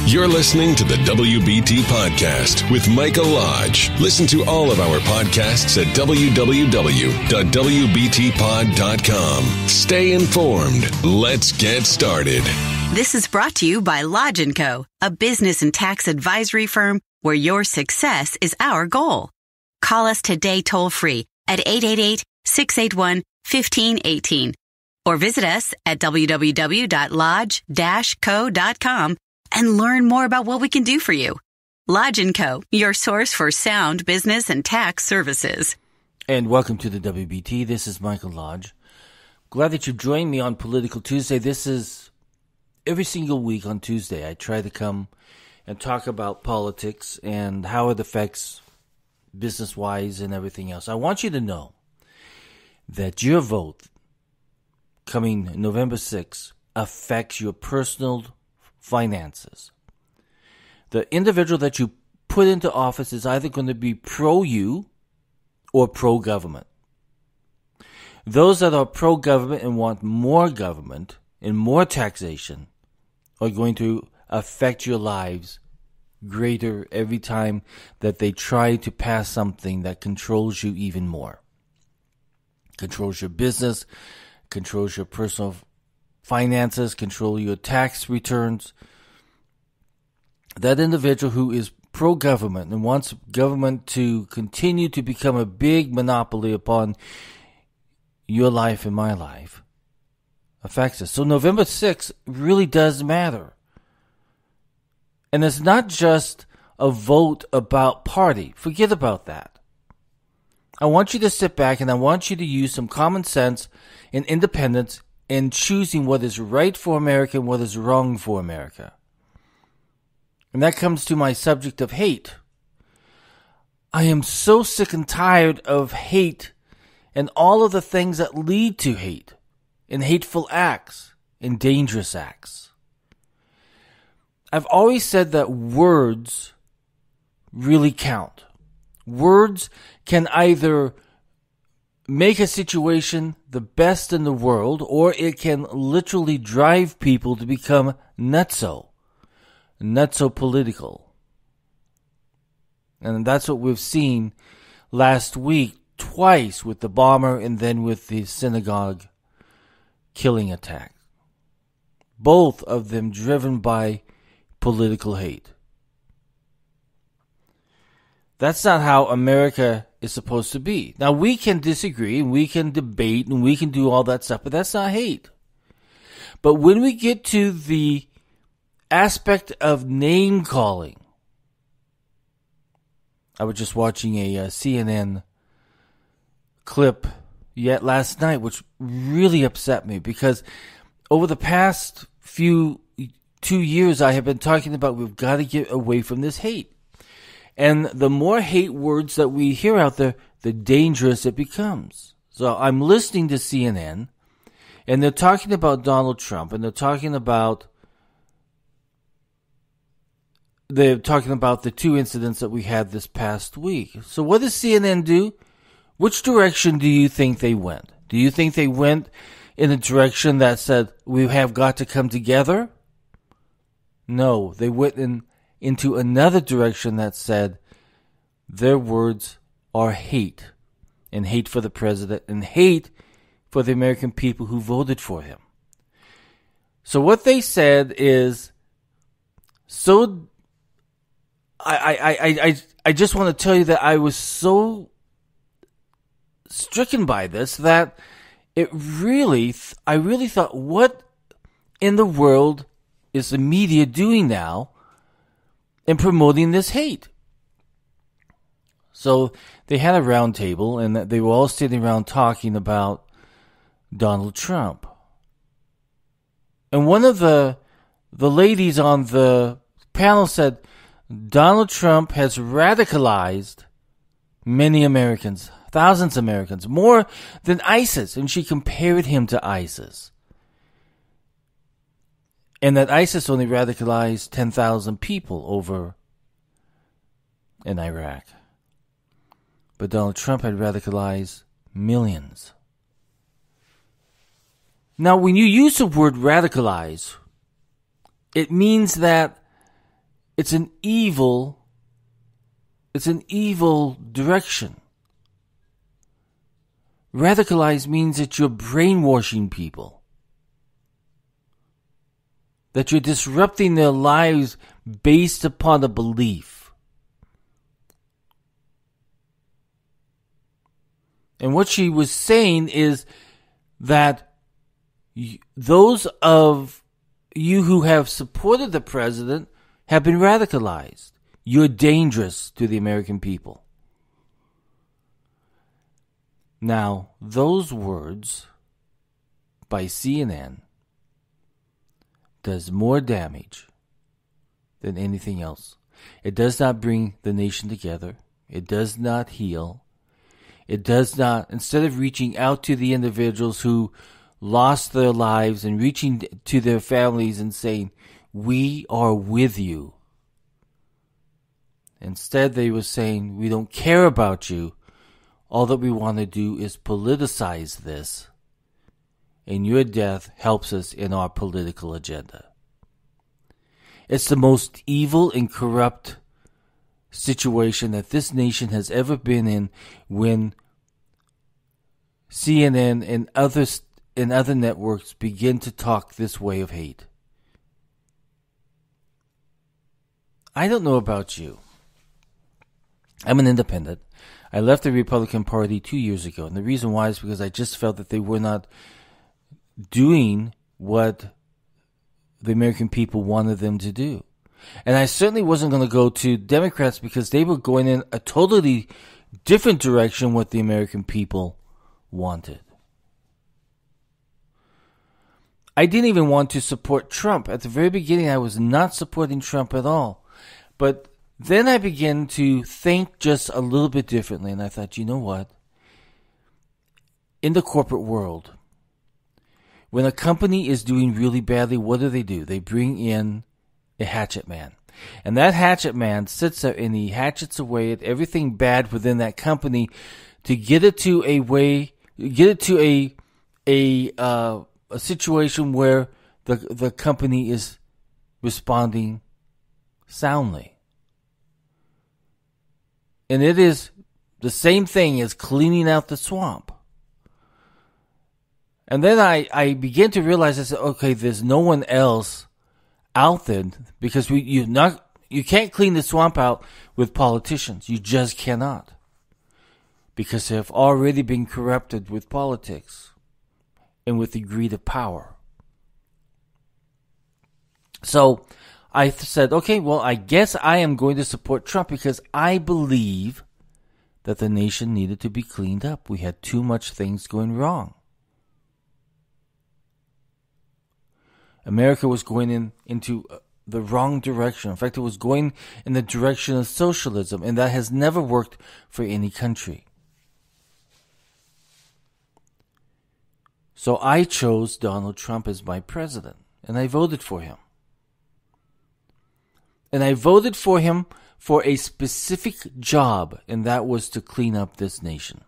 You're listening to the WBT Podcast with Michael Lodge. Listen to all of our podcasts at www.wbtpod.com. Stay informed. Let's get started. This is brought to you by Lodge & Co., a business and tax advisory firm where your success is our goal. Call us today toll-free at 888-681-1518 or visit us at www.lodge-co.com and learn more about what we can do for you. Lodge & Co., your source for sound business and tax services. And welcome to the WBT. This is Michael Lodge. Glad that you've joined me on Political Tuesday. This is every single week on Tuesday. I try to come and talk about politics and how it affects business-wise and everything else. I want you to know that your vote coming November 6th affects your personal finances. The individual that you put into office is either going to be pro-you or pro-government. Those that are pro-government and want more government and more taxation are going to affect your lives greater every time that they try to pass something that controls you even more. Controls your business, controls your personal finances, control your tax returns. That individual who is pro-government and wants government to continue to become a big monopoly upon your life and my life affects us. So November 6th really does matter. And it's not just a vote about party. Forget about that. I want you to sit back and I want you to use some common sense and independence in choosing what is right for America and what is wrong for America. And that comes to my subject of hate. I am so sick and tired of hate and all of the things that lead to hate and hateful acts and dangerous acts. I've always said that words really count. Words can either make a situation the best in the world, or it can literally drive people to become nutso political. And that's what we've seen last week twice with the bomber and then with the synagogue killing attack. Both of them driven by political hate. That's not how America is supposed to be. Now, we can disagree, and we can debate, and we can do all that stuff, but that's not hate. But when we get to the aspect of name-calling, I was just watching a CNN clip yet last night, which really upset me, because over the past 2 years, I have been talking about we've got to get away from this hate. And the more hate words that we hear out there, the dangerous it becomes. So I'm listening to CNN, and they're talking about Donald Trump, and they're talking about the two incidents that we had this past week. So what does CNN do? Which direction do you think they went? Do you think they went in a direction that said, we have got to come together? No, they went into another direction that said their words are hate, and hate for the president, and hate for the American people who voted for him. So what they said is, so I just want to tell you that I was so stricken by this that I really thought, what in the world is the media doing now in promoting this hate? So they had a round table, and they were all sitting around talking about Donald Trump. And one of the ladies on the panel said, Donald Trump has radicalized many Americans, thousands of Americans, more than ISIS. And she compared him to ISIS. And that ISIS only radicalized 10,000 people over in Iraq. But Donald Trump had radicalized millions. Now, when you use the word radicalize, it means that It's an evil direction. Radicalize means that you're brainwashing people, that you're disrupting their lives based upon a belief. And what she was saying is that those of you who have supported the president have been radicalized. You're dangerous to the American people. Now, those words by CNN does more damage than anything else. It does not bring the nation together. It does not heal. It does not, instead of reaching out to the individuals who lost their lives and reaching to their families and saying, we are with you. Instead, they were saying, we don't care about you. All that we want to do is politicize this. And your death helps us in our political agenda. It's the most evil and corrupt situation that this nation has ever been in when CNN and other networks begin to talk this way of hate. I don't know about you. I'm an independent. I left the Republican Party 2 years ago, and the reason why is because I just felt that they were not doing what the American people wanted them to do. And I certainly wasn't going to go to Democrats because they were going in a totally different direction what the American people wanted. I didn't even want to support Trump. At the very beginning, I was not supporting Trump at all. But then I began to think just a little bit differently, and I thought, you know what? In the corporate world, when a company is doing really badly, what do? They bring in a hatchet man. And that hatchet man sits there and he hatchets away at everything bad within that company to get it to a situation where the company is responding soundly. And it is the same thing as cleaning out the swamp. And then I began to realize, I said, okay, there's no one else out there because you can't clean the swamp out with politicians. You just cannot. Because they have already been corrupted with politics and with the greed of power. So I said, okay, well, I guess I am going to support Trump because I believe that the nation needed to be cleaned up. We had too much things going wrong. America was going into the wrong direction. In fact, it was going in the direction of socialism, and that has never worked for any country. So I chose Donald Trump as my president, and I voted for him. And I voted for him for a specific job, and that was to clean up this nation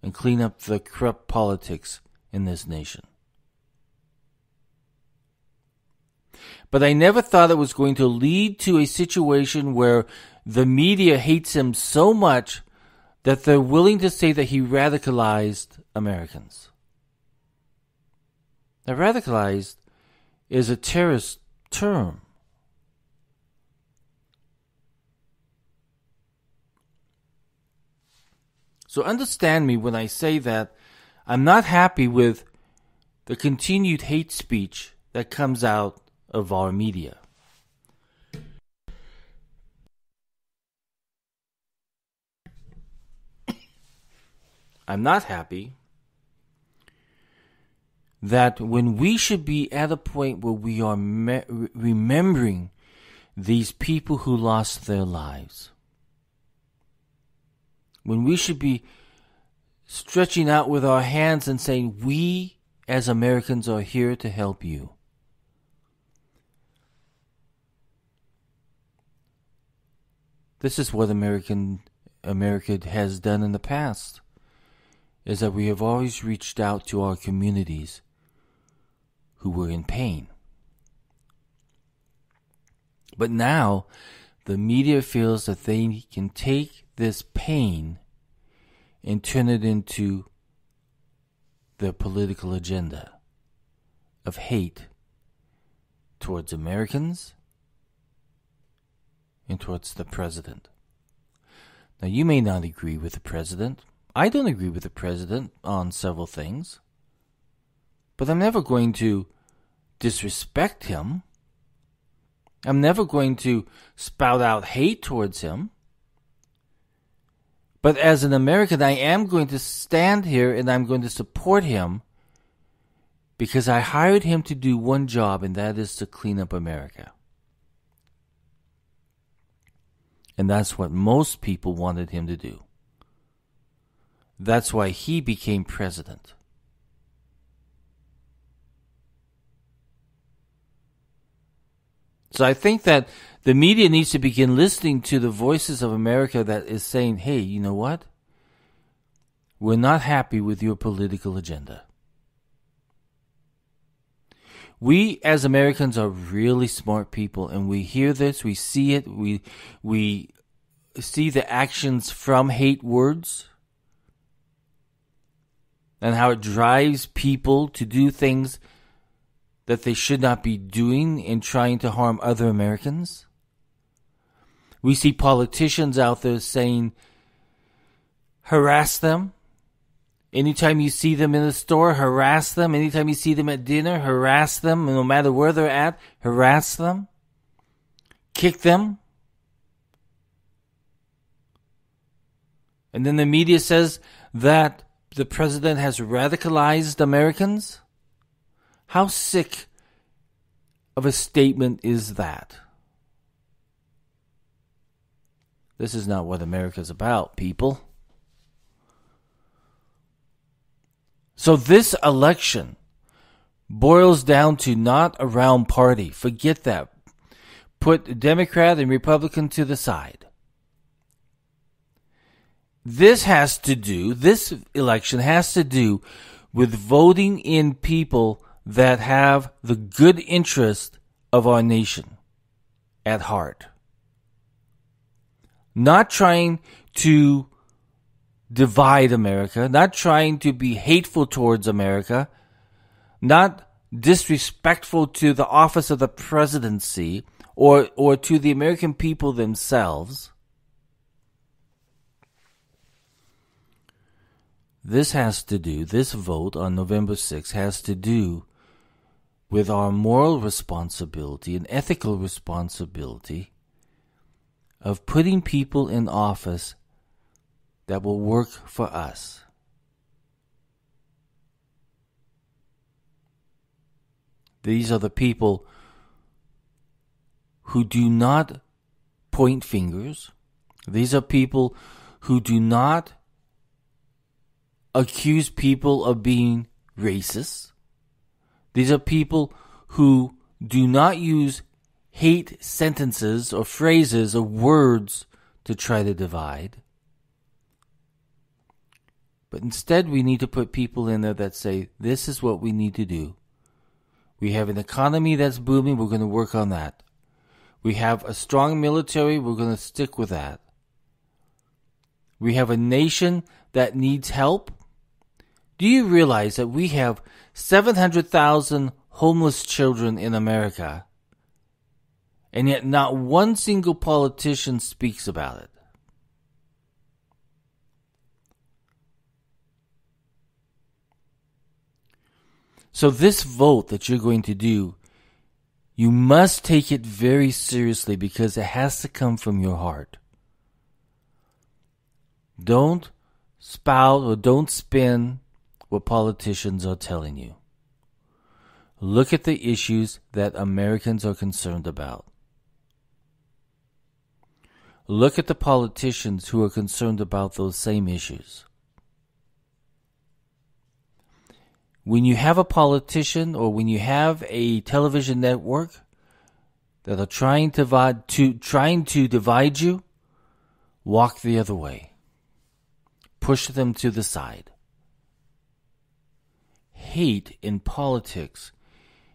and clean up the corrupt politics in this nation. But I never thought it was going to lead to a situation where the media hates him so much that they're willing to say that he radicalized Americans. Now, radicalized is a terrorist term. So understand me when I say that I'm not happy with the continued hate speech that comes out of our media. I'm not happy that when we should be at a point where we are remembering these people who lost their lives, when we should be stretching out with our hands and saying, we as Americans are here to help you. This is what America has done in the past, is that we have always reached out to our communities who were in pain. But now, the media feels that they can take this pain and turn it into their political agenda of hate towards Americans and towards the president. Now, you may not agree with the president. I don't agree with the president on several things. But I'm never going to disrespect him. I'm never going to spout out hate towards him. But as an American, I am going to stand here and I'm going to support him because I hired him to do one job, and that is to clean up America. And that's what most people wanted him to do. That's why he became president. So I think that the media needs to begin listening to the voices of America that is saying, hey, you know what? We're not happy with your political agenda. We as Americans are really smart people, and we hear this, we see it, we see the actions from hate words and how it drives people to do things that they should not be doing in trying to harm other Americans. We see politicians out there saying, harass them. Anytime you see them in the store, harass them. Anytime you see them at dinner, harass them. No matter where they're at, harass them. Kick them. And then the media says that the president has radicalized Americans. How sick of a statement is that? This is not what America's about, people. So this election boils down to not a round party. Forget that. Put Democrat and Republican to the side. This election has to do with voting in people that have the good interest of our nation at heart. Not trying to divide America, not trying to be hateful towards America, not disrespectful to the office of the presidency or to the American people themselves. This vote on November 6th has to do with our moral responsibility and ethical responsibility of putting people in office that will work for us. These are the people who do not point fingers. These are people who do not accuse people of being racist. These are people who do not use hate sentences or phrases or words to try to divide. But instead, we need to put people in there that say, this is what we need to do. We have an economy that's booming, we're going to work on that. We have a strong military, we're going to stick with that. We have a nation that needs help. Do you realize that we have 700,000 homeless children in America, and yet not one single politician speaks about it? So this vote that you're going to do, you must take it very seriously because it has to come from your heart. Don't spout or don't spin what politicians are telling you. Look at the issues that Americans are concerned about. Look at the politicians who are concerned about those same issues. When you have a politician or when you have a television network that are trying to divide you, walk the other way. Push them to the side. Hate in politics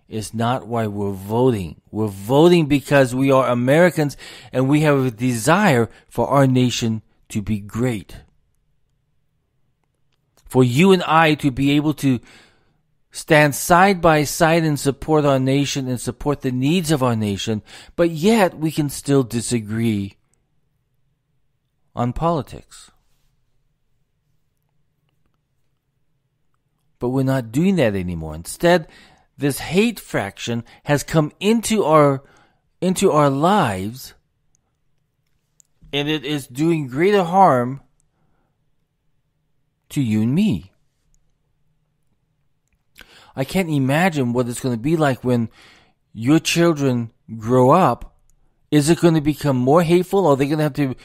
is not why we're voting. We're voting because we are Americans and we have a desire for our nation to be great. For you and I to be able to stand side by side and support our nation and support the needs of our nation, but yet we can still disagree on politics. But we're not doing that anymore. Instead, this hate fraction has come into our lives, and it is doing greater harm to you and me. I can't imagine what it's going to be like when your children grow up. Is it going to become more hateful? Are they going to have to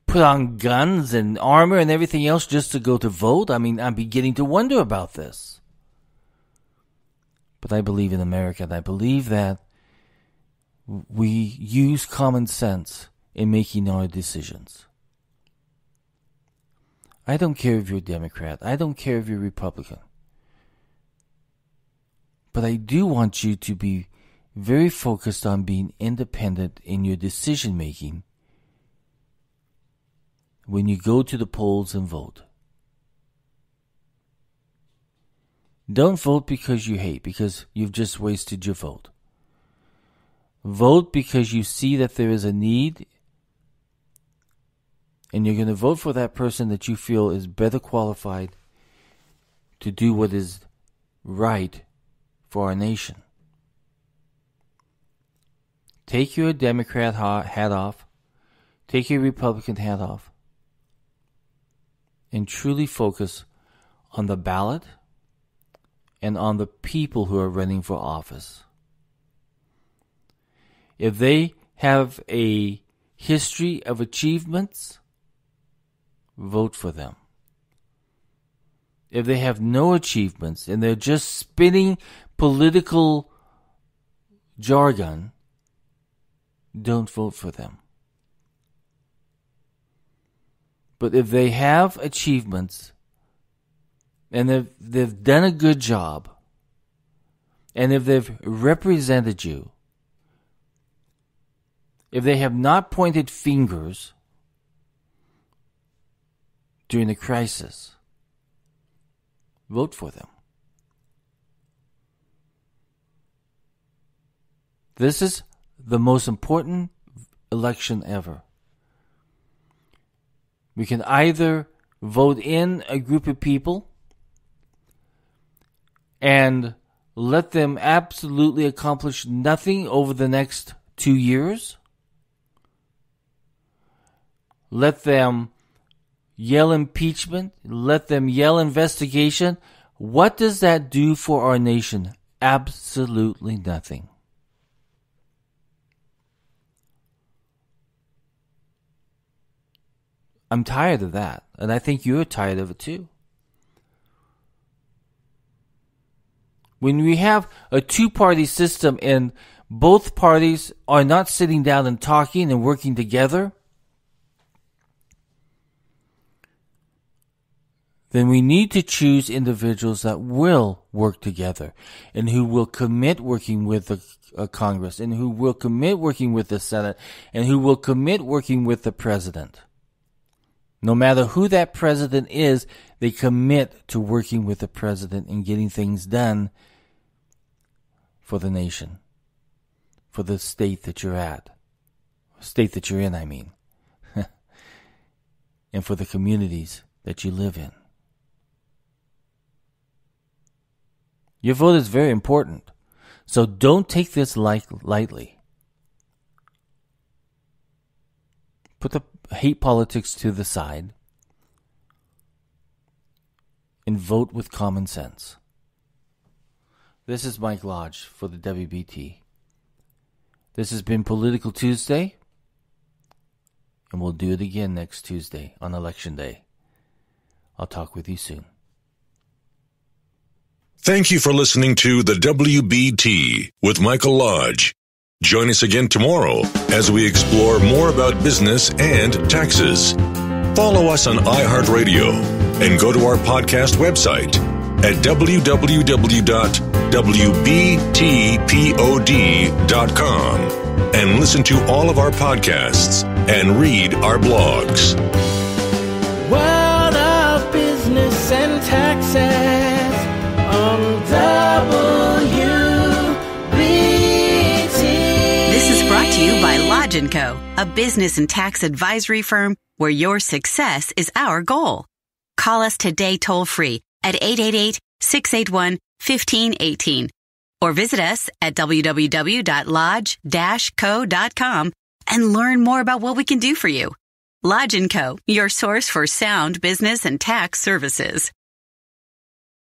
put on guns and armor and everything else just to go to vote? I mean, I'm beginning to wonder about this. But I believe in America, and I believe that we use common sense in making our decisions. I don't care if you're a Democrat. I don't care if you're a Republican. But I do want you to be very focused on being independent in your decision making when you go to the polls and vote. Don't vote because you hate, because you've just wasted your vote. Vote because you see that there is a need, and you're going to vote for that person that you feel is better qualified to do what is right for our nation. Take your Democrat hat off. Take your Republican hat off. And truly focus on the ballot and on the people who are running for office. If they have a history of achievements, vote for them. If they have no achievements and they're just spinning political jargon, don't vote for them. But if they have achievements and if they've done a good job and if they've represented you, if they have not pointed fingers during the crisis, vote for them. This is the most important election ever. We can either vote in a group of people and let them absolutely accomplish nothing over the next 2 years. Let them yell impeachment. Let them yell investigation. What does that do for our nation? Absolutely nothing. I'm tired of that, and I think you're tired of it too. When we have a two-party system and both parties are not sitting down and talking and working together, then we need to choose individuals that will work together and who will commit working with the Congress and who will commit working with the Senate and who will commit working with the President. No matter who that president is, they commit to working with the president and getting things done for the nation, for the state that you're in, I mean, and for the communities that you live in. Your vote is very important, so don't take this lightly. Put the hate politics to the side and vote with common sense. This is Mike Lodge for the WBT. This has been Political Tuesday, and we'll do it again next Tuesday on Election Day. I'll talk with you soon. Thank you for listening to the WBT with Michael Lodge. Join us again tomorrow as we explore more about business and taxes. Follow us on iHeartRadio and go to our podcast website, at www.wbtpod.com and listen to all of our podcasts and read our blogs. World of Business and Taxes on WBT. This is brought to you by Lodge & Co., a business and tax advisory firm where your success is our goal. Call us today toll-free at 888-681-1518 or visit us at www.lodge-co.com and learn more about what we can do for you. Lodge & Co., your source for sound business and tax services.